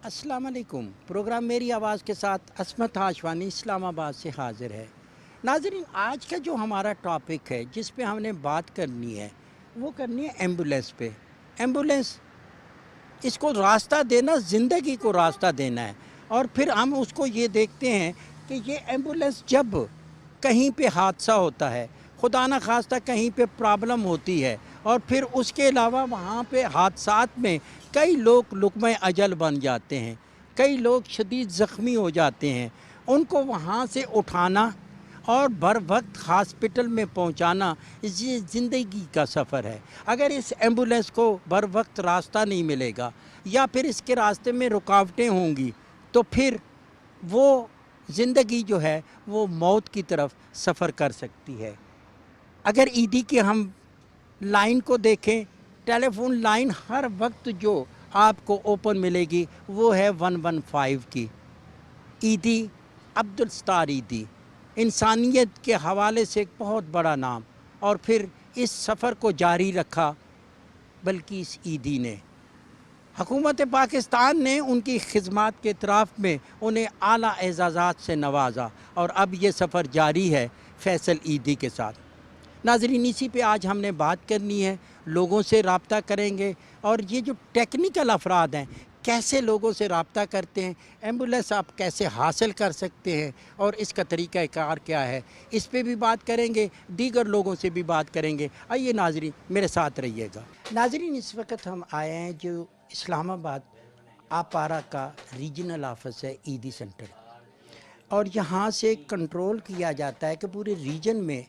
अस्सलाम वालेकुम। प्रोग्राम मेरी आवाज़ के साथ असमत हाशवानी इस्लामाबाद से हाज़िर है। नाज़रीन, आज का जो हमारा टॉपिक है जिस पे हमने बात करनी है वो करनी है एम्बुलेंस पे। एम्बुलेंस, इसको रास्ता देना, ज़िंदगी को रास्ता देना है। और फिर हम उसको ये देखते हैं कि ये एम्बुलेंस जब कहीं पे हादसा होता है, खुदा न खास्ता कहीं पे प्रॉब्लम होती है, और फिर उसके अलावा वहाँ पे हादसात में कई लोग लुक़्मा अजल बन जाते हैं, कई लोग शदीद ज़ख्मी हो जाते हैं। उनको वहाँ से उठाना और बर वक्त हॉस्पिटल में पहुंचाना, ये ज़िंदगी का सफ़र है। अगर इस एम्बुलेंस को बर वक्त रास्ता नहीं मिलेगा या फिर इसके रास्ते में रुकावटें होंगी तो फिर वो ज़िंदगी जो है वो मौत की तरफ सफ़र कर सकती है। अगर ईदी की हम लाइन को देखें, टेलीफोन लाइन हर वक्त जो आपको ओपन मिलेगी वो है 115 की। ईदी, अब्दुल सत्तार ईदी, इंसानियत के हवाले से एक बहुत बड़ा नाम, और फिर इस सफ़र को जारी रखा बल्कि इस ईदी ने। हुकूमत पाकिस्तान ने उनकी खिदमत के इतराफ़ में उन्हें आला एज़ाज़ात से नवाजा, और अब ये सफ़र जारी है फैसल ईदी के साथ। नाज़रीन, इसी पे आज हमने बात करनी है, लोगों से रब्ता करेंगे, और ये जो टेक्निकल अफराद हैं कैसे लोगों से रब्ता करते हैं, एम्बुलेंस आप कैसे हासिल कर सकते हैं और इसका तरीक़ाकार क्या है, इस पे भी बात करेंगे, दीगर लोगों से भी बात करेंगे। आइए नाज़रीन, मेरे साथ रहिएगा। नाज़रीन, इस वक्त हम आए हैं जो इस्लामाबाद आपारा का रीजनल ऑफिस है, ईदी सेंटर, और यहाँ से कंट्रोल किया जाता है कि पूरे रीजन में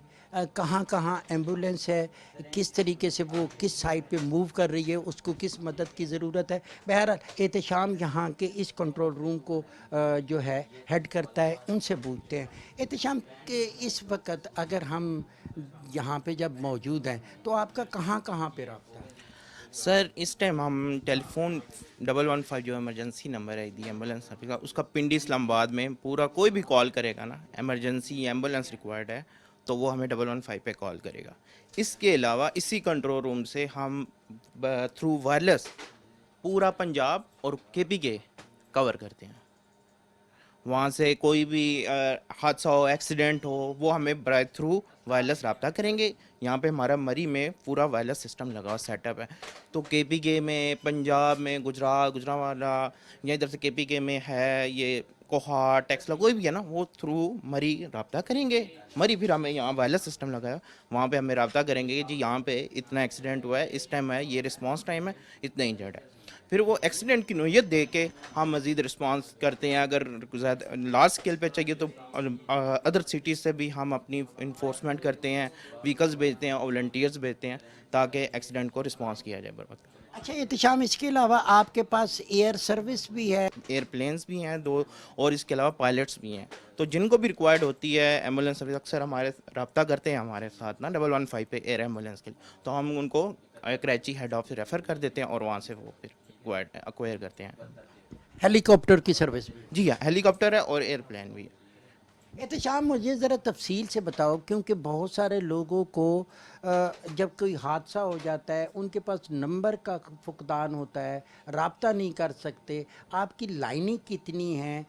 कहाँ कहाँ एम्बुलेंस है, किस तरीके से वो किस साइड पे मूव कर रही है, उसको किस मदद की ज़रूरत है। बहरहाल एहतशाम यहाँ के इस कंट्रोल रूम को जो है हेड करता है, उनसे पूछते हैं। एहतशाम के इस वक्त अगर हम यहाँ पे जब मौजूद हैं तो आपका कहाँ कहाँ पे रब्ता है? सर, इस टाइम हम टेलीफोन 115 जो इमरजेंसी नंबर है दी एम्बुलेंस सर्विस का, उसका पिंडी इस्लामाबाद में पूरा कोई भी कॉल करेगा ना, एमरजेंसी एम्बुलेंस रिक्वायर्ड है तो वो हमें 115 पे कॉल करेगा। इसके अलावा इसी कंट्रोल रूम से हम थ्रू वायरलेस पूरा पंजाब और केपी के कवर करते हैं। वहाँ से कोई भी हादसा हो, एक्सीडेंट हो, वो हमें ब्राइक थ्रू वायरलेस रब्ता करेंगे। यहाँ पे हमारा मरी में पूरा वायरलेस सिस्टम लगा हुआ सेटअप है, तो केपीके में, पंजाब में, गुजरावाला या इधर से केपीके में है, ये कोहार टेक्सला कोई भी है ना, वो थ्रू मरी रब्ता करेंगे। मरी फिर हमें यहाँ वायरलेस सिस्टम लगा है, वहाँ पे हमें रब्ता करेंगे कि जी यहाँ पे इतना एक्सीडेंट हुआ है, इस टाइम है, ये रिस्पॉन्स टाइम है, इतना इंजर्ड है। फिर वो एक्सीडेंट की नोयत दे के हम मज़ीद रिस्पांस करते हैं। अगर लार्ज स्केल पे चाहिए तो अदर सिटीज़ से भी हम अपनी इन्फोर्समेंट करते हैं, व्हीकल्स भेजते हैं और वॉलंटियर्स भेजते हैं ताकि एक्सीडेंट को रिस्पांस किया जाए बर वक्त। अच्छा एहतशाम, इसके अलावा आपके पास एयर सर्विस भी है? एयरप्लेन्स भी हैं दो, और इसके अलावा पायलट्स भी हैं, तो जिनको भी रिक्वायर्ड होती है एम्बुलेंस सर्विस, अक्सर हमारे रब्ता करते हैं हमारे साथ ना 115 पे एयर एम्बुलेंस के लिए, तो हम उनको कराची हेड ऑफिस रेफ़र कर देते हैं और वहाँ से वो फिर एक्वायर करते हैं। हेलीकॉप्टर की सर्विस भी? जी हाँ, हेलीकॉप्टर है और एयरप्लेन भी है। एहतशाम, मुझे ज़रा तफसील से बताओ, क्योंकि बहुत सारे लोगों को जब कोई हादसा हो जाता है उनके पास नंबर का फुकदान होता है, रब्ता नहीं कर सकते। आपकी लाइनें कितनी हैं?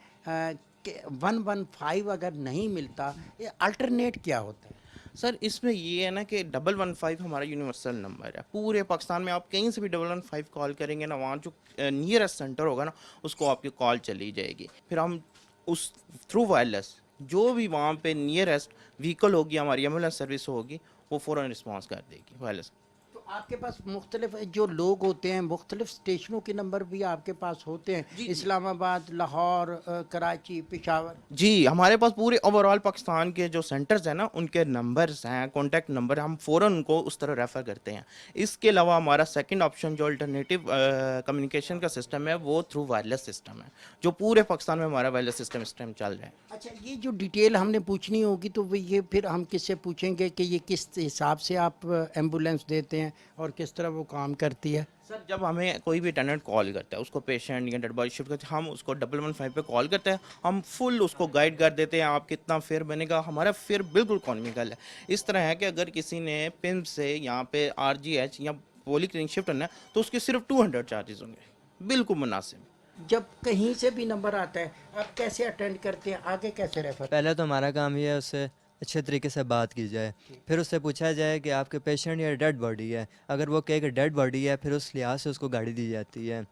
115 अगर नहीं मिलता, ये अल्टरनेट क्या होता है? सर, इसमें ये है ना कि 115 हमारा यूनिवर्सल नंबर है। पूरे पाकिस्तान में आप कहीं से भी 115 कॉल करेंगे ना, वहाँ जो नियरेस्ट सेंटर होगा ना, उसको आपकी कॉल चली जाएगी। फिर हम उस थ्रू वायरलेस जो भी वहाँ पे नियरेस्ट व्हीकल होगी, हमारी एम्बुलेंस सर्विस होगी, वो फ़ौरन रिस्पॉन्स कर देगी वायरलेस। तो आपके पास मुख्तलिफ जो लोग होते हैं, मुख्तलिफ स्टेशनों के नंबर भी आपके पास होते हैं? जी, इस्लामाबाद, लाहौर, कराची, पेशावर? जी, हमारे पास पूरे ओवरऑल पाकिस्तान के जो सेंटर्स हैं ना, उनके नंबर्स हैं, कॉन्टैक्ट नंबर, हम फ़ौरन उनको उस तरह रेफ़र करते हैं। इसके अलावा हमारा सेकंड ऑप्शन जो अल्टरनेटिव कम्युनिकेशन का सिस्टम है, वो थ्रू वायरलेस सिस्टम है, जो पूरे पाकिस्तान में हमारा वायरलेस सिस्टम इस टाइम चल रहा है। अच्छा, ये जो डिटेल हमने पूछनी होगी तो वो ये फिर हम किससे पूछेंगे कि ये किस हिसाब से आप एम्बुलेंस देते हैं और किस तरह वो काम करती है? सर, जब हमें कोई भी अटेंडेंट कॉल करता है, उसको पेशेंट या डेड बॉडी शिफ्ट करते हैं, हम उसको 115 पे कॉल करते हैं, हम फुल उसको गाइड कर देते हैं, आप कितना फेयर बनेगा। हमारा फेयर बिल्कुल इकोनॉमिकल है। इस तरह है कि अगर किसी ने पिम्प से यहाँ पे आरजीएच या पॉली क्लिनिक शिफ्ट करना है तो उसके सिर्फ 200 चार्जेस होंगे, बिल्कुल मुनासिब। जब कहीं से भी नंबर आता है आप कैसे अटेंड करते हैं, आगे कैसे रेफर? पहले तो हमारा काम ये है उससे अच्छे तरीके से बात की जाए, फिर उससे पूछा जाए कि आपके पेशेंट या डेड बॉडी है, अगर वो कहे कि डेड बॉडी है फिर उस लिहाज से उसको गाड़ी दी जाती है।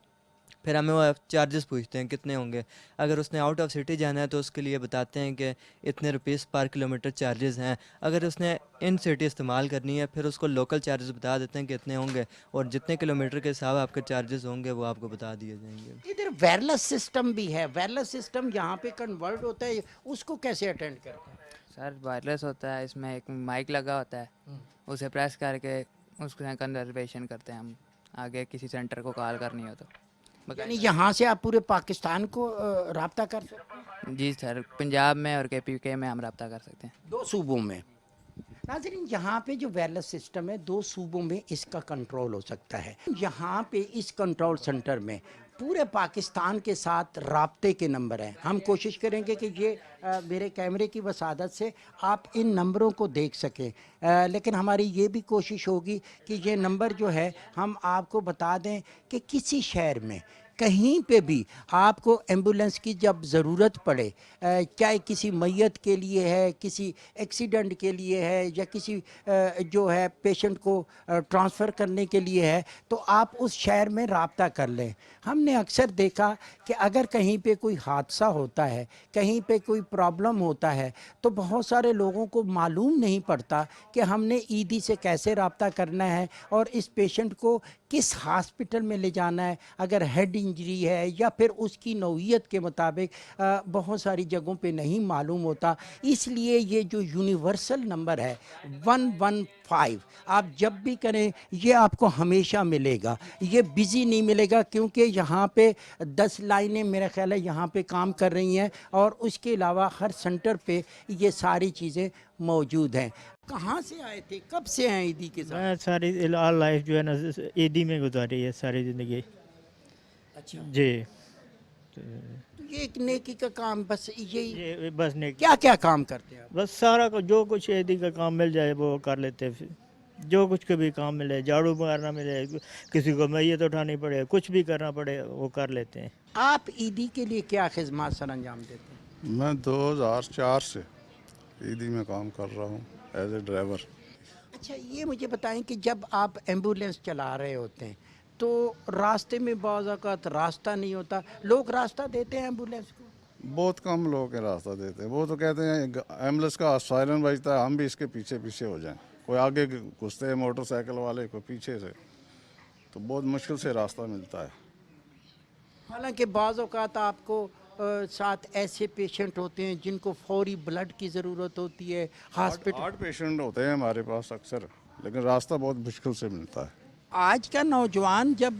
फिर हमें वो चार्जेस पूछते हैं कितने होंगे, अगर उसने आउट ऑफ सिटी जाना है तो उसके लिए बताते हैं कि इतने रुपीस पर किलोमीटर चार्जेस हैं, अगर उसने इन सिटी इस्तेमाल करनी है फिर उसको लोकल चार्जेस बता देते हैं कि इतने होंगे, और जितने किलोमीटर के हिसाब आपके चार्जेस होंगे वो आपको बता दिए जाएंगे। इधर वायरलेस सिस्टम भी है, वायरलेस सिस्टम यहाँ पे कन्वर्ट होता है, उसको कैसे अटेंड करते हैं? सर वायरलेस होता है, इसमें एक माइक लगा होता है, उसे प्रेस करके उसको कन्वर्सेशन करते हैं हम, आगे किसी सेंटर को कॉल करनी हो तो। यानी यहाँ से आप पूरे पाकिस्तान को राब्ता कर सकते हैं? जी सर, पंजाब में और KPK में हम रब्ता कर सकते हैं। 2 सूबों में। नाज़रीन, यहाँ पे जो वायरलेस सिस्टम है 2 सूबों में इसका कंट्रोल हो सकता है। यहाँ पे इस कंट्रोल सेंटर में पूरे पाकिस्तान के साथ राब्ते के नंबर हैं। हम कोशिश करेंगे कि ये मेरे कैमरे की वसादत से आप इन नंबरों को देख सकें, लेकिन हमारी ये भी कोशिश होगी कि ये नंबर जो है हम आपको बता दें कि किसी शहर में कहीं पे भी आपको एम्बुलेंस की जब ज़रूरत पड़े, चाहे किसी मैयत के लिए है, किसी एक्सीडेंट के लिए है, या किसी जो है पेशेंट को ट्रांसफ़र करने के लिए है, तो आप उस शहर में राब्ता कर लें। हमने अक्सर देखा कि अगर कहीं पे कोई हादसा होता है, कहीं पे कोई प्रॉब्लम होता है, तो बहुत सारे लोगों को मालूम नहीं पड़ता कि हमने ईदी से कैसे राब्ता करना है और इस पेशेंट को किस हॉस्पिटल में ले जाना है, अगर हेड इंजरी है या फिर उसकी नौइयत के मुताबिक बहुत सारी जगहों पे नहीं मालूम होता। इसलिए ये जो यूनिवर्सल नंबर है 115, आप जब भी करें ये आपको हमेशा मिलेगा, ये बिज़ी नहीं मिलेगा, क्योंकि यहाँ पे 10 लाइनें मेरा ख्याल है यहाँ पे काम कर रही हैं, और उसके अलावा हर सेंटर पे ये सारी चीज़ें मौजूद हैं। कहाँ से आए थे, कब से हैं ईदी के साथ? मैं सारी ऑल लाइफ जो है ना ईदी में गुजारी है, सारी ज़िंदगी। अच्छा, जी, तो ये एक नेकी का काम, बस यही? ये बस नहीं, क्या क्या काम करते हैं आप? बस सारा जो कुछ ईदी का काम मिल जाए वो कर लेते हैं। जो कुछ कभी काम मिले, झाड़ू मारना मिले, किसी को मैयत उठानी पड़े, कुछ भी करना पड़े वो कर लेते हैं। आप ईदी के लिए क्या खिदमत सर अंजाम देते हैं? मैं 2004 से ईदी में काम कर रहा हूँ एज ए ड्राइवर। अच्छा, ये मुझे बताएं कि जब आप एम्बुलेंस चला रहे होते हैं तो रास्ते में बाज़ औक़ात रास्ता नहीं होता, लोग रास्ता देते हैं एम्बुलेंस को? बहुत कम लोग के रास्ता देते हैं, वो तो कहते हैं एम्बुलेंस का सायरन बजता है, हम भी इसके पीछे पीछे हो जाएं। कोई आगे घुसते हैं मोटरसाइकिल वाले, कोई पीछे से, तो बहुत मुश्किल से रास्ता मिलता है। हालांकि बाज़ औक़ात आपको साथ ऐसे पेशेंट होते हैं जिनको फौरी ब्लड की ज़रूरत होती है, हॉस्पिटल। हार्ट पेशेंट होते हैं हमारे पास अक्सर, लेकिन रास्ता बहुत मुश्किल से मिलता है। आज का नौजवान जब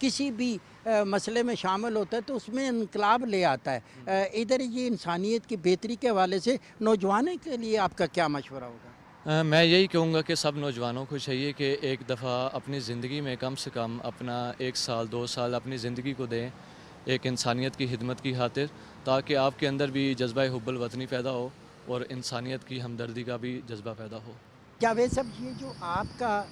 किसी भी मसले में शामिल होता है तो उसमें इनकलाब ले आता है। इधर ये इंसानियत की बेहतरी के हवाले से नौजवानों के लिए आपका क्या मशवरा होगा? मैं यही कहूँगा कि सब नौजवानों को चाहिए कि एक दफ़ा अपनी ज़िंदगी में कम से कम अपना 1 साल 2 साल अपनी ज़िंदगी को दें एक इंसानियत की खिदमत की खातिर, ताकि आपके अंदर भी जज्बा हुब्बुल वतनी पैदा हो और इंसानियत की हमदर्दी का भी जज्बा पैदा हो। जावेद साहब, ये जो आपका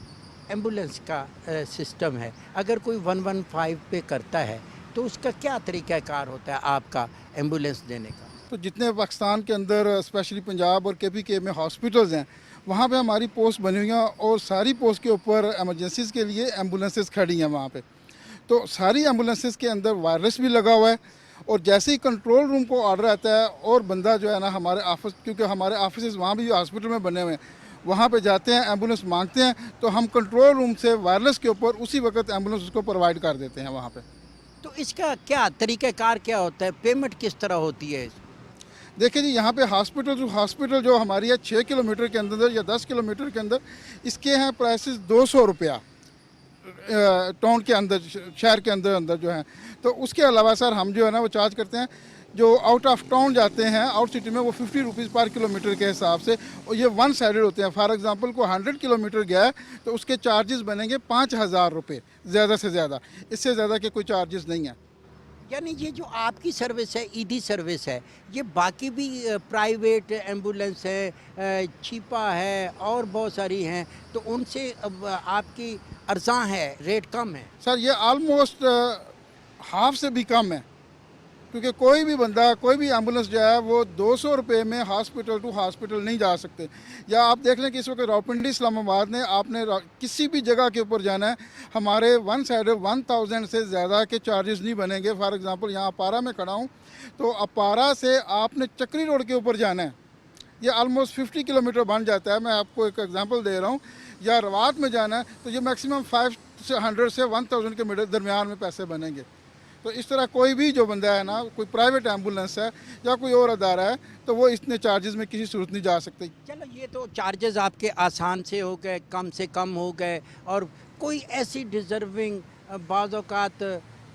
एम्बुलेंस का सिस्टम है, अगर कोई 115 पे करता है तो उसका क्या तरीक़ाकार होता है आपका एम्बुलेंस देने का? तो जितने पाकिस्तान के अंदर स्पेशली पंजाब और KPK में हॉस्पिटल्स हैं, वहाँ पे हमारी पोस्ट बनी हुई हैं, और सारी पोस्ट के ऊपर एमरजेंसीज़ के लिए एम्बुलेंसेस खड़ी हैं वहाँ पे। तो सारी एम्बुलेंसेस के अंदर वायरलेस भी लगा हुआ है, और जैसे ही कंट्रोल रूम को ऑर्डर आता है और बंदा जो है ना हमारे ऑफिस, क्योंकि हमारे ऑफिस वहाँ भी हॉस्पिटल में बने हुए हैं, वहाँ पे जाते हैं, एम्बुलेंस मांगते हैं, तो हम कंट्रोल रूम से वायरलेस के ऊपर उसी वक्त एम्बुलेंस उसको प्रोवाइड कर देते हैं वहाँ पे। तो इसका क्या तरीक़ाकार क्या होता है, पेमेंट किस तरह होती है? देखिए जी, यहाँ पे हॉस्पिटल जो हमारी है 6 किलोमीटर के अंदर या 10 किलोमीटर के अंदर, इसके हैं प्राइसेस 200 रुपया टाउन के अंदर, शहर के अंदर जो है। तो उसके अलावा सर हम जो है ना वो चार्ज करते हैं, जो आउट ऑफ टाउन जाते हैं, आउट सिटी में, वो 50 रुपीज़ पर किलोमीटर के हिसाब से, और ये 1 साइडेड होते हैं। फॉर एग्जांपल को 100 किलोमीटर गया है तो उसके चार्जेस बनेंगे 5000 रुपये, ज़्यादा से ज़्यादा, इससे ज़्यादा के कोई चार्जेस नहीं हैं। यानी ये जो आपकी सर्विस है, ईदी सर्विस है, ये बाकी भी प्राइवेट एम्बुलेंस है, चीपा है और बहुत सारी हैं, तो उनसे आपकी अर्ज़ां है, रेट कम है? सर ये ऑलमोस्ट हाफ से भी कम है, क्योंकि कोई भी बंदा, कोई भी एम्बुलेंस जो है वो 200 रुपये में हॉस्पिटल टू हॉस्पिटल नहीं जा सकते। या आप देख लें कि इस वक्त रावलपिंडी इस्लामाबाद ने आपने किसी भी जगह के ऊपर जाना है, हमारे वन साइड 1000 से ज़्यादा के चार्जेस नहीं बनेंगे। फॉर एग्ज़ाम्पल यहाँ अपारा में खड़ा हूँ, तो अपारा से आपने चक्री रोड के ऊपर जाना है, ये ऑलमोस्ट 50 किलोमीटर बन जाता है। मैं आपको एक एग्जांपल दे रहा हूँ। या रवात में जाना है तो ये मैक्सिमम 500 से 1000 के दरमियान में पैसे बनेंगे। तो इस तरह कोई भी जो बंदा है ना, कोई प्राइवेट एम्बुलेंस है या कोई और अदारा है, तो वो इतने चार्जेस में किसी सूरत नहीं जा सकते। चलो ये तो चार्जेस आपके आसान से हो गए, कम से कम हो गए, और कोई ऐसी डिज़र्विंग बाज़ औक़ात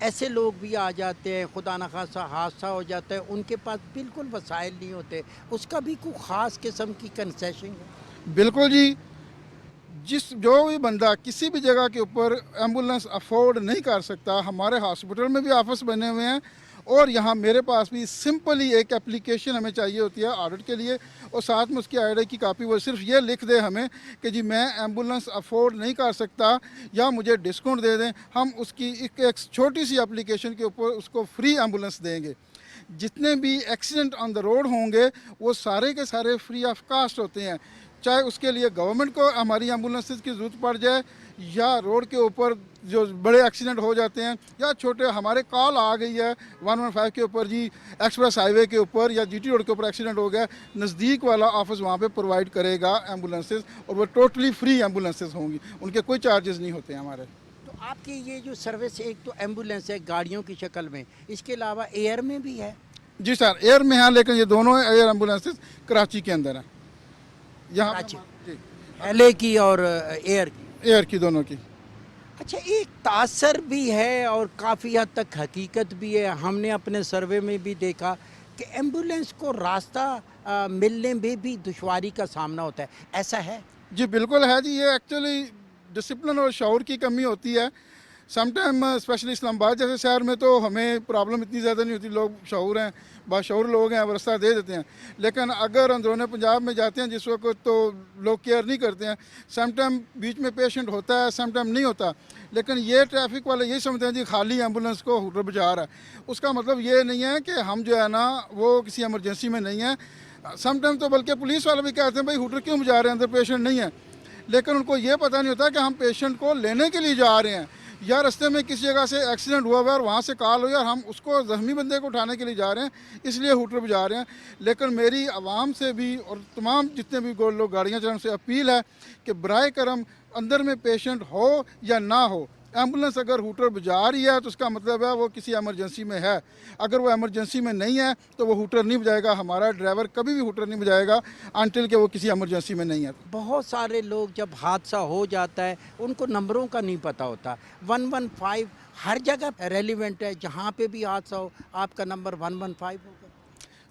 ऐसे लोग भी आ जाते हैं, खुदा न खासा हादसा हो जाता है, उनके पास बिल्कुल वसाइल नहीं होते, उसका भी कोई ख़ास किस्म की कंसेशन है? बिल्कुल जी, जो भी बंदा किसी भी जगह के ऊपर एम्बुलेंस अफोर्ड नहीं कर सकता, हमारे हॉस्पिटल में भी ऑफिस बने हुए हैं, और यहाँ मेरे पास भी सिंपली एक एप्लीकेशन हमें चाहिए होती है ऑडिट के लिए, और साथ में उसकी आईडी की कॉपी। वो सिर्फ ये लिख दे हमें कि जी मैं एम्बुलेंस अफोर्ड नहीं कर सकता या मुझे डिस्काउंट दे दें, हम उसकी एक छोटी सी एप्लीकेशन के ऊपर उसको फ्री एम्बुलेंस देंगे। जितने भी एक्सीडेंट ऑन द रोड होंगे वो सारे के सारे फ्री ऑफ कास्ट होते हैं, चाहे उसके लिए गवर्नमेंट को हमारी एम्बुलेंसेस की ज़रूरत पड़ जाए, या रोड के ऊपर जो बड़े एक्सीडेंट हो जाते हैं, या छोटे। हमारे कॉल आ गई है 115 के ऊपर जी, एक्सप्रेस हाईवे के ऊपर या जीटी रोड के ऊपर एक्सीडेंट हो गया, नज़दीक वाला ऑफिस वहाँ पे प्रोवाइड करेगा एम्बुलेंसेस, और वो टोटली फ्री एम्बुलेंसेस होंगी, उनके कोई चार्जेस नहीं होते हैं हमारे। तो आपकी ये जो सर्विस, एक तो एम्बुलेंस है गाड़ियों की शक्ल में, इसके अलावा एयर में भी है? जी सर, एयर में है, लेकिन ये दोनों एयर एम्बुलेंसेस कराची के अंदर हैं। यहाँ कराची? जी, एलए की और एयर की? एयर की, दोनों की। अच्छा, एक तासर भी है और काफ़ी हद तक हकीकत भी है। हमने अपने सर्वे में भी देखा कि एम्बुलेंस को रास्ता मिलने में भी दुश्वारी का सामना होता है, ऐसा है? जी बिल्कुल है जी, ये एक्चुअली डिसिप्लिन और शऊर की कमी होती है। सम टाइम स्पेशली इस्लामाबाद जैसे शहर में तो हमें प्रॉब्लम इतनी ज़्यादा नहीं होती, लोग शऊर हैं, बाशऊर लोग हैं, वो रास्ता दे देते हैं। लेकिन अगर अंदरूनी पंजाब में जाते हैं जिस वक्त, तो लोग केयर नहीं करते हैं। सम टाइम बीच में पेशेंट होता है, सम टाइम नहीं होता, लेकिन ये ट्रैफिक वाले यही समझते हैं जी खाली एम्बुलेंस को हूटर बजा रहा है। उसका मतलब ये नहीं है कि हम जो है ना वो किसी एमरजेंसी में नहीं है। सम टाइम तो बल्कि पुलिस वाले भी कहते हैं भाई हूटर क्यों बजा रहे हैं, अंदर पेशेंट नहीं है, लेकिन उनको ये पता नहीं होता कि हम पेशेंट को लेने के लिए जा रहे हैं, या रास्ते में किसी जगह से एक्सीडेंट हुआ हुआ है और वहाँ से कॉल हुई और हम उसको ज़ख्मी बंदे को उठाने के लिए जा रहे हैं, इसलिए हूटर बजा रहे हैं। लेकिन मेरी आवाम से भी और तमाम जितने भी लोग गाड़ियाँ चलाने से अपील है कि बराए करम अंदर में पेशेंट हो या ना हो, एम्बुलेंस अगर हूटर बजा रही है तो उसका मतलब है वो किसी एमरजेंसी में है। अगर वो एमरजेंसी में नहीं है तो वो हूटर नहीं बजाएगा, हमारा ड्राइवर कभी भी हूटर नहीं बजाएगा अनटिल कि वो किसी एमरजेंसी में नहीं है। बहुत सारे लोग जब हादसा हो जाता है उनको नंबरों का नहीं पता होता। 115 हर जगह रेलिवेंट है, जहाँ पे भी हादसा हो आपका नंबर 115 होगा।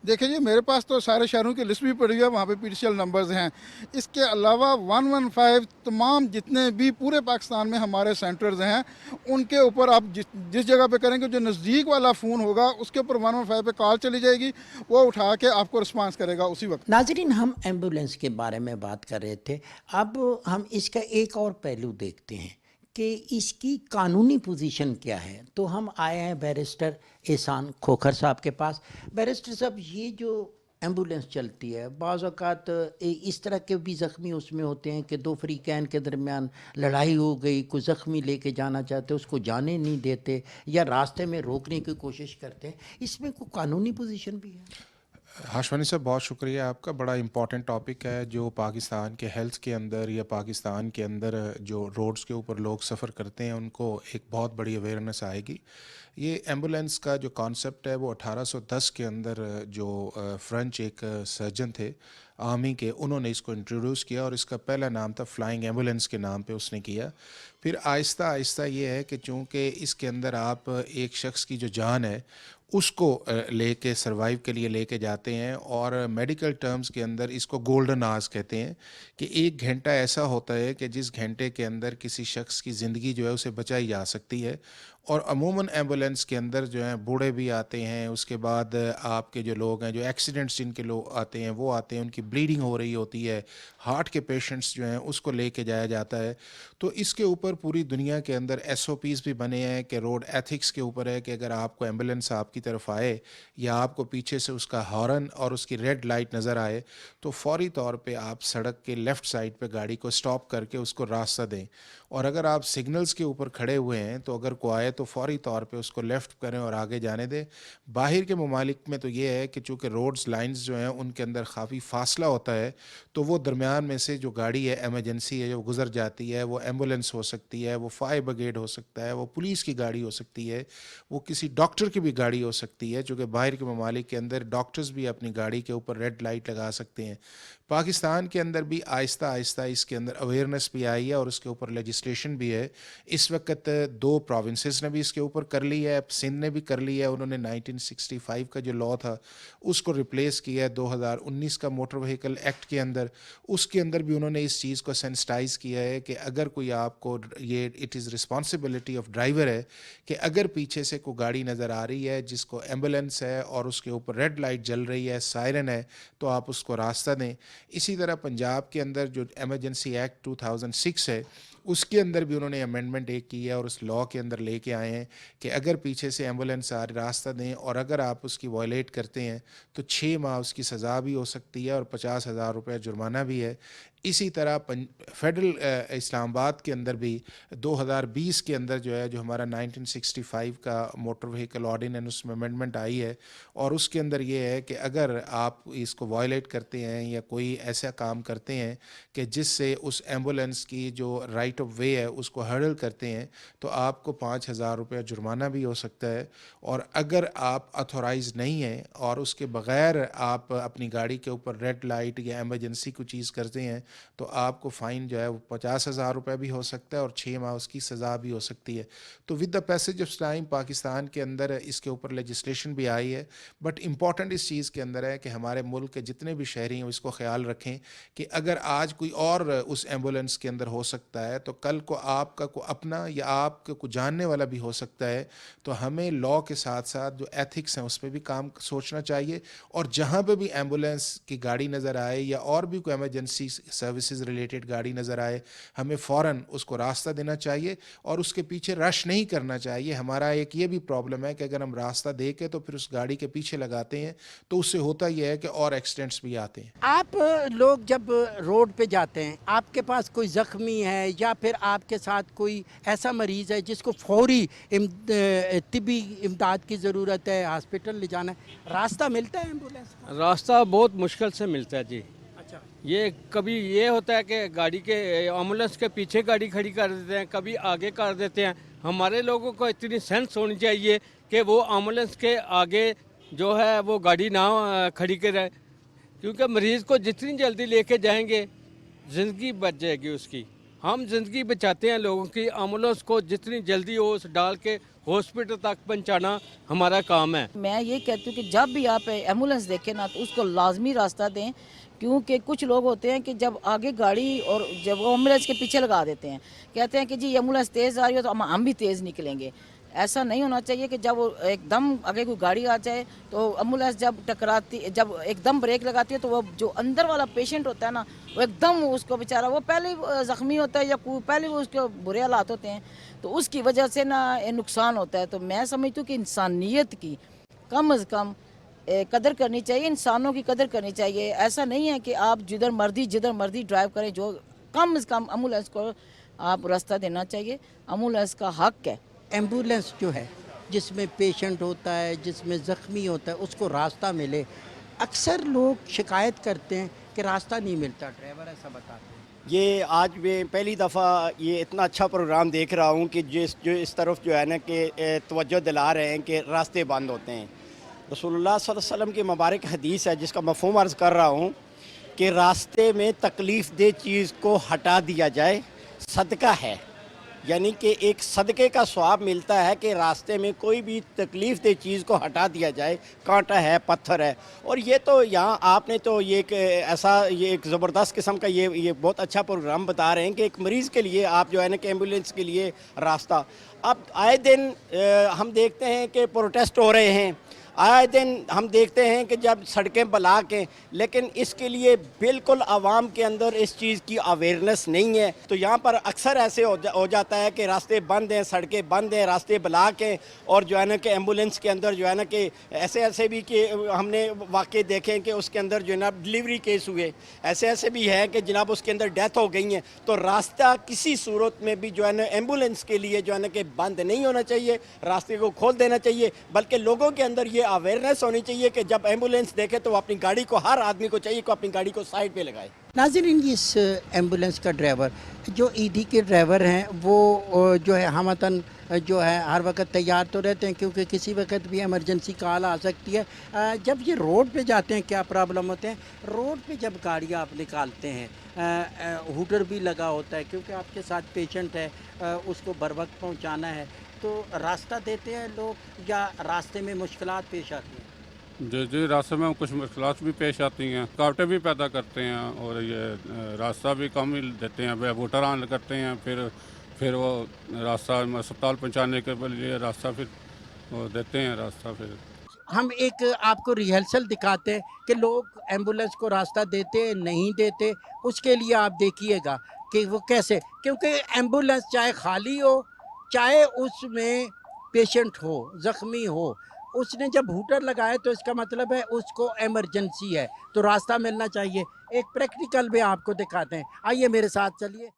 देखिए जी, मेरे पास तो सारे शहरों की लिस्ट भी पड़ी हुई है, वहाँ पे पीटीसीएल नंबर्स हैं। इसके अलावा 115 तमाम जितने भी पूरे पाकिस्तान में हमारे सेंटर्स हैं, उनके ऊपर आप जिस जगह पे करेंगे, जो नज़दीक वाला फ़ोन होगा उसके ऊपर 115 पे कॉल चली जाएगी, वो उठा के आपको रिस्पांस करेगा उसी वक्त। नाज़रीन, हम एम्बुलेंस के बारे में बात कर रहे थे, अब हम इसका एक और पहलू देखते हैं कि इसकी कानूनी पोजीशन क्या है। तो हम आए हैं बैरिस्टर एहसान खोखर साहब के पास। बैरिस्टर साहब, ये जो एम्बुलेंस चलती है, बाज़ औक़ात इस तरह के भी ज़ख्मी उसमें होते हैं कि दो फ़रीक़ैन के दरमियान लड़ाई हो गई, कोई ज़ख्मी लेके जाना चाहते उसको जाने नहीं देते या रास्ते में रोकने की कोशिश करते हैं, इसमें कोई कानूनी पोजीशन भी है? हाशवानी साहब, बहुत शुक्रिया आपका। बड़ा इम्पॉर्टेंट टॉपिक है जो पाकिस्तान के हेल्थ के अंदर या पाकिस्तान के अंदर जो रोड्स के ऊपर लोग सफ़र करते हैं उनको एक बहुत बड़ी अवेयरनेस आएगी। ये एम्बुलेंस का जो कॉन्सेप्ट है वो 1810 के अंदर जो फ्रेंच एक सर्जन थे आर्मी के, उन्होंने इसको इंट्रोड्यूस किया और इसका पहला नाम था फ्लाइंग एम्बुलेंस के नाम पे उसने किया। फिर आहिस्ता आहिस्ता ये है कि चूँकि इसके अंदर आप एक शख्स की जो जान है उसको लेके सर्वाइव के लिए लेके जाते हैं, और मेडिकल टर्म्स के अंदर इसको गोल्डन आवर्स कहते हैं कि 1 घंटा ऐसा होता है कि जिस घंटे के अंदर किसी शख्स की ज़िंदगी जो है उसे बचाई जा सकती है, اور عموماً ایمبولینس کے اندر جو ہیں بوڑھے بھی آتے ہیں، اس کے بعد آپ کے جو لوگ ہیں جو ایکسیڈنٹس جن کے لوگ آتے ہیں وہ آتے ہیں، ان کی بلیڈنگ ہو رہی ہوتی ہے، ہارٹ کے پیشنٹس جو ہیں اس کو لے کے جایا جاتا ہے. تو اس کے اوپر پوری دنیا کے اندر SOPs بھی بنے ہیں کہ روڈ ایتھکس کے اوپر ہے کہ اگر آپ کو ایمبولینس آپ کی طرف آئے یا آپ کو پیچھے سے اس کا ہارن اور اس کی ریڈ لائٹ نظر آئے تو فوری طور پہ آپ سڑک کے لیفٹ سائڈ پہ گاڑی کو سٹاپ کر کے اس کو راستہ دیں. اور اگر آپ سگنلز کے اوپر کھڑے ہوئے ہیں تو اگر کوئی آئے تو فوری طور پہ اس کو لیفٹ کریں اور آگے جانے دیں. باہر کے ممالک میں تو یہ ہے کہ چونکہ روڈز لائنز جو ہیں ان کے اندر کافی فاصلہ ہوتا ہے تو وہ درمیان میں سے جو گاڑی ہے ایمرجنسی ہے جو گزر جاتی ہے، وہ ایمبولینس ہو سکتی ہے، وہ فائر بریگیڈ ہو سکتا ہے، وہ پولیس کی گاڑی ہو سکتی ہے، وہ کسی ڈاکٹر کی بھی گاڑی ہو سکتی ہے، چونکہ باہر کے ممالک کے اندر ڈاکٹرز بھی اپنی گاڑی کے اوپر ریڈ لائٹ لگا سکتے ہیں. پاکستان کے اندر بھی آہستہ آہستہ اس کے اندر اویئرنیس بھی آئی ہے اور اس کے اوپر لیجسلیشن بھی ہے. اس وقت 2 پروونسز نے بھی اس کے اوپر کر لی ہے، سندھ نے بھی کر لی ہے. انہوں نے 1965 کا جو لا تھا اس کو ریپلیس کیا ہے 2019 کا موٹر وہیکل ایکٹ کے اندر. اس کے اندر بھی انہوں نے اس چیز کو سینسٹائز کیا ہے کہ اگر کوئی آپ کو یہ it is responsibility of driver ہے کہ اگر پیچھے سے کوئی گاڑی نظر آ رہی ہے جس کو ایمبولینس ہے اور اس کے اوپر ریڈ لائٹ جل رہی ہے، سائرن ہے، تو آپ اس کو راستہ دیں. اسی طرح پنجاب کے اندر جو ایمرجنسی ایکٹ 2006 ہے اس کے اندر بھی انہوں نے امینڈمنٹ ایک کی ہے اور اس لا کے اندر لے کے آئے ہیں کہ اگر پیچھے سے ایمبولینس آ راستہ دیں اور اگر آپ اس کی وائلیٹ کرتے ہیں تو 6 ماہ اس کی سزا بھی ہو سکتی ہے اور 50,000 روپے جرمانہ بھی ہے. اسی طرح فیڈرل اسلام آباد کے اندر بھی 2020 کے اندر جو ہے جو ہمارا 1965 کا موٹر وہیکل آرڈیننس اس میں امینڈمنٹ آئی ہے اور اس کے اندر یہ ہے کہ اگر آپ اس کو وائلیٹ کرتے ہیں یا کوئی ایسا کام کرتے ہیں کہ جس سے اس ایمبولینس کی جو رائٹ آف وے ہے اس کو ہرڈل کرتے ہیں تو آپ کو 5,000 روپے جرمانہ بھی ہو سکتا ہے. اور اگر آپ اتھورائز نہیں ہیں اور اس کے بغیر آپ اپنی گاڑی کے اوپر ریڈ لائٹ یا ایمرجنسی کو چیز کرتے ہیں تو آپ کو فائن جو ہے وہ 50,000 روپے بھی ہو سکتا ہے اور 6 ماہ اس کی سزا بھی ہو سکتی ہے. تو with the passage of time Pakistan کے اندر اس کے اوپر لیجسلیشن بھی آئی ہے. بٹ امپورٹنٹ اس چیز کے اندر ہے کہ ہمارے ملک کے جتنے بھی شہری ہیں اس کو خیال رکھیں کہ اگر آج کوئی اور اس ایمبولینس کے اندر ہو سکتا ہے تو کل کو آپ کا کوئی اپنا یا آپ کا کوئی جاننے والا بھی ہو سکتا ہے. تو ہمیں لا کے ساتھ ساتھ جو ایتھکس ہیں اس پہ بھی کام سوچنا چاہیے اور جہاں پہ بھی ایمبولینس کی گاڑی نظر آئے یا اور بھی کوئی ایمرجنسی سروسز ریلیٹڈ گاڑی نظر آئے ہمیں فوراً اس کو راستہ دینا چاہیے اور اس کے پیچھے رش نہیں کرنا چاہیے. ہمارا ایک یہ بھی پرابلم ہے کہ اگر ہم راستہ دے کے تو پھر اس گاڑی کے پیچھے لگاتے ہیں تو اس سے ہوتا یہ ہے کہ اور ایکسیڈنٹس بھی آتے ہیں. آپ لوگ جب روڈ پہ جاتے ہیں آپ کے پاس کوئی زخمی ہے یا پھر آپ کے ساتھ کوئی ایسا مریض ہے جس کو فوری طبی امداد کی ضرورت ہے، ہاسپٹل لے جانا ہے، راستہ ملتا ہے ایمبولینس کا؟ راستہ بہت مشکل سے ملتا ہے جی. اچھا، یہ کبھی یہ ہوتا ہے کہ گاڑی کے ایمبولینس کے پیچھے گاڑی کھڑی کر دیتے ہیں، کبھی آگے کر دیتے ہیں. ہمارے لوگوں کو اتنی سینس ہونی چاہیے کہ وہ ایمبولینس کے آگے جو ہے وہ گاڑی نہ کھڑی کرے، کیونکہ مریض کو جتنی جلدی لے کے جائیں گے زندگی بچ جائے گی اس کی. ہم زندگی بچاتے ہیں لوگوں کی، ایمبولینس کو جتنی جلدی ہو اس ڈال کے ہاسپٹل تک پہنچانا ہمارا کام ہے. میں یہ کہتی ہوں کہ جب بھی آپ ایمبولینس دیکھیں نا تو اس کو لازمی راستہ دیں، کیونکہ کچھ لوگ ہوتے ہیں کہ جب آگے گاڑی اور جب وہ ایمبولینس کے پیچھے لگا دیتے ہیں، کہتے ہیں کہ جی ایمبولینس تیز آ رہی ہے تو ہم بھی تیز نکلیں گے. ایسا نہیں ہونا چاہیے کہ جب وہ ایک دم آگے کوئی گاڑی آ جائے تو ایمبولینس جب ایک دم بریک لگاتی ہے تو وہ جو اندر والا پیشنٹ ہوتا ہے نا وہ ایک دم اس کو بیچارہ وہ پہلے زخمی ہوتا ہے یا پہلے وہ اس کے برے حالات ہوتے ہیں تو اس کی وجہ سے نا نقصان ہوتا ہے. تو میں سمجھتی ہوں کہ انسانیت کی کم از کم قدر کرنی چاہیے، انسانوں کی قدر کرنی چاہیے. ایسا نہیں ہے کہ آپ جدھر مرضی ڈرائیو کریں، جو کم از کم ایمبولینس کو آپ راستہ دینا چاہیے. ایمبولینس کا حق ہے. ایمبولینس جو ہے جس میں پیشنٹ ہوتا ہے، جس میں زخمی ہوتا ہے، اس کو راستہ ملے. اکثر لوگ شکایت کرتے ہیں کہ راستہ نہیں ملتا، ڈرائیور ایسا بتاتے ہیں. یہ آج میں پہلی دفعہ یہ اتنا اچھا پروگرام دیکھ رہا ہوں کہ جو اس طرف جو ہے نا کہ توجہ دلا رہے ہیں کہ راستے بند ہوتے ہیں. رسول اللہ صلی اللہ علیہ وسلم کی مبارک حدیث ہے جس کا مفہوم عرض کر رہا ہوں کہ راستے میں تکلیف دہ چیز کو ہٹا دیا جائے صدقہ ہے. یعنی کہ ایک صدقے کا ثواب ملتا ہے کہ راستے میں کوئی بھی تکلیف دہ چیز کو ہٹا دیا جائے، کانٹا ہے، پتھر ہے. اور یہ تو یہاں آپ نے تو یہ ایک زبردست قسم کا یہ بہت اچھا پروگرام بتا رہے ہیں کہ ایک مریض کے لیے آپ جو ہے نا کہ ایمبولینس کے لیے راستہ. اب آئے دن ہم دیکھتے ہیں کہ پروٹیسٹ ہو رہے ہیں، آئے دن ہم دیکھتے ہیں کہ جب سڑکیں بلاک ہیں، لیکن اس کے لیے بالکل عوام کے اندر اس چیز کی اویئرنیس نہیں ہے. تو یہاں پر اکثر ایسے ہو جاتا ہے کہ راستے بند ہیں، سڑکیں بند ہیں، راستے بلاک ہیں، اور جو ہے نا کہ ایمبولینس کے اندر جو ہے نا کہ ایسے بھی کہ ہم نے واقع دیکھیں کہ اس کے اندر جو ہے نا ڈلیوری کیس ہوئے، ایسے بھی ہے کہ جناب اس کے اندر ڈیتھ ہو گئی ہیں. تو راستہ کسی صورت میں بھی جو ہے نا ایمبولینس کے لیے جو ہے نا کہ بند نہیں ہونا چاہیے، راستے کو کھول دینا چاہیے، بلکہ لوگوں کے اندر یہ اویئرنیس ہونی چاہیے کہ جب ایمبولینس دیکھے تو اپنی گاڑی کو، ہر آدمی کو چاہیے کہ اپنی گاڑی کو سائڈ پہ لگائے. ناظرین، اس ایمبولینس کا ڈرائیور جو ایدھی کے ڈرائیور ہیں وہ جو ہے ہمتاً جو ہے ہر وقت تیار تو رہتے ہیں کیونکہ کسی وقت بھی ایمرجنسی کال آ سکتی ہے. جب یہ روڈ پہ جاتے ہیں کیا پرابلم ہوتے ہیں؟ روڈ پہ جب گاڑیاں آپ نکالتے ہیں ہوٹر بھی لگا ہوتا ہے کیونکہ آپ کے ساتھ پیشنٹ ہے، اس کو بر وقت پہنچانا ہے، تو راستہ دیتے ہیں لوگ یا راستے میں مشکلات پیش آتی ہیں؟ جی راستے میں کچھ مشکلات بھی پیش آتی ہیں، رکاوٹیں بھی پیدا کرتے ہیں، اور یہ راستہ بھی کم ہی دیتے ہیں. ووٹر آن کرتے ہیں، پھر وہ راستہ اسپتال پہنچانے کے لیے راستہ پھر وہ دیتے ہیں راستہ. پھر ہم ایک آپ کو ریہرسل دکھاتے ہیں کہ لوگ ایمبولینس کو راستہ دیتے نہیں دیتے. اس کے لیے آپ دیکھیے گا کہ وہ کیسے، کیونکہ ایمبولینس چاہے خالی ہو، چاہے اس میں پیشنٹ ہو، زخمی ہو، اس نے جب ہوٹر لگائے تو اس کا مطلب ہے اس کو ایمرجنسی ہے، تو راستہ ملنا چاہیے. ایک پریکٹیکل بھی آپ کو دکھاتے ہیں، آئیے میرے ساتھ چلیے.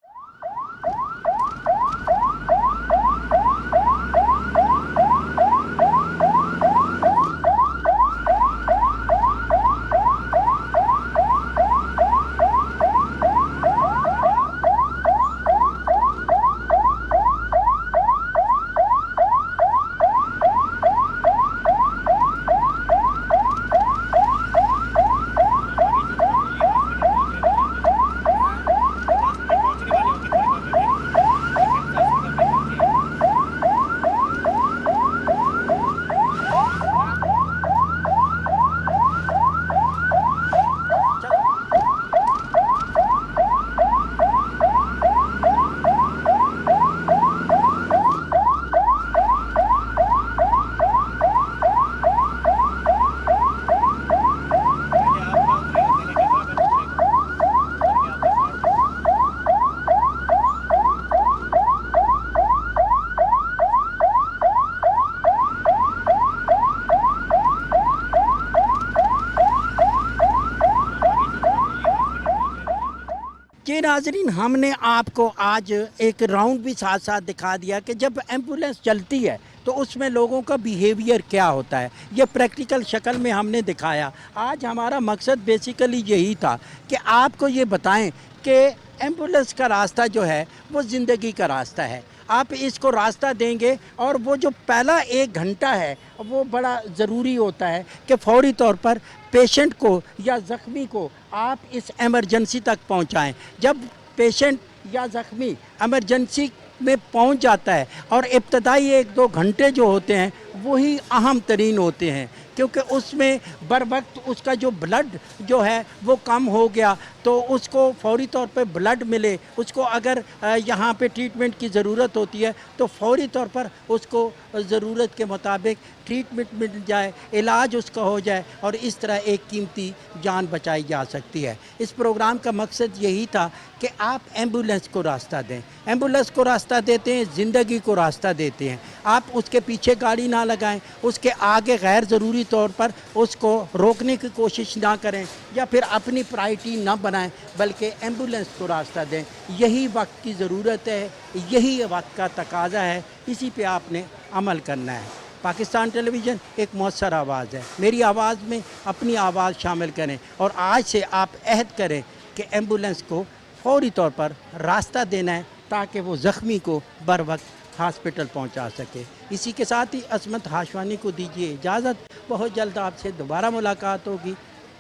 جی ناظرین، ہم نے آپ کو آج ایک راؤنڈ بھی ساتھ ساتھ دکھا دیا کہ جب ایمبولینس چلتی ہے تو اس میں لوگوں کا بیہیویئر کیا ہوتا ہے. یہ پریکٹیکل شکل میں ہم نے دکھایا. آج ہمارا مقصد بیسیکلی یہی تھا کہ آپ کو یہ بتائیں کہ ایمبولینس کا راستہ جو ہے وہ زندگی کا راستہ ہے. آپ اس کو راستہ دیں گے اور وہ جو پہلا 1 گھنٹہ ہے وہ بڑا ضروری ہوتا ہے کہ فوری طور پر پیشنٹ کو یا زخمی کو آپ اس ایمرجنسی تک پہنچائیں. جب پیشنٹ یا زخمی ایمرجنسی میں پہنچ جاتا ہے اور ابتدائی 1-2 گھنٹے جو ہوتے ہیں وہی اہم ترین ہوتے ہیں، کیونکہ اس میں بر وقت اس کا جو بلڈ جو ہے وہ کم ہو گیا تو اس کو فوری طور پہ بلڈ ملے. اس کو اگر یہاں پہ ٹریٹمنٹ کی ضرورت ہوتی ہے تو فوری طور پر اس کو ضرورت کے مطابق ٹریٹمنٹ مل جائے، علاج اس کا ہو جائے، اور اس طرح ایک قیمتی جان بچائی جا سکتی ہے. اس پروگرام کا مقصد یہی تھا کہ آپ ایمبولینس کو راستہ دیں. ایمبولینس کو راستہ دیتے ہیں، زندگی کو راستہ دیتے ہیں. آپ اس کے پیچھے گاڑی نہ لگائیں، اس کے آگے غیر ضروری طور پر اس کو روکنے کی کوشش نہ کریں یا پھر اپنی پرائرٹی نہ بنائیں، بلکہ ایمبولینس کو راستہ دیں. یہی وقت کی ضرورت ہے، یہی وقت کا تقاضا ہے، اسی پہ آپ نے عمل کرنا ہے. پاکستان ٹیلی ویژن ایک مؤثر آواز ہے. میری آواز میں اپنی آواز شامل کریں اور آج سے آپ عہد کریں کہ ایمبولینس کو فوری طور پر راستہ دینا ہے تاکہ وہ زخمی کو بر وقت ہاسپٹل پہنچا سکے. اسی کے ساتھ ہی عصمت ہاشوانی کو دیجیے اجازت. بہت جلد آپ سے دوبارہ ملاقات ہوگی.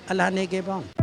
اللہ نگہبان.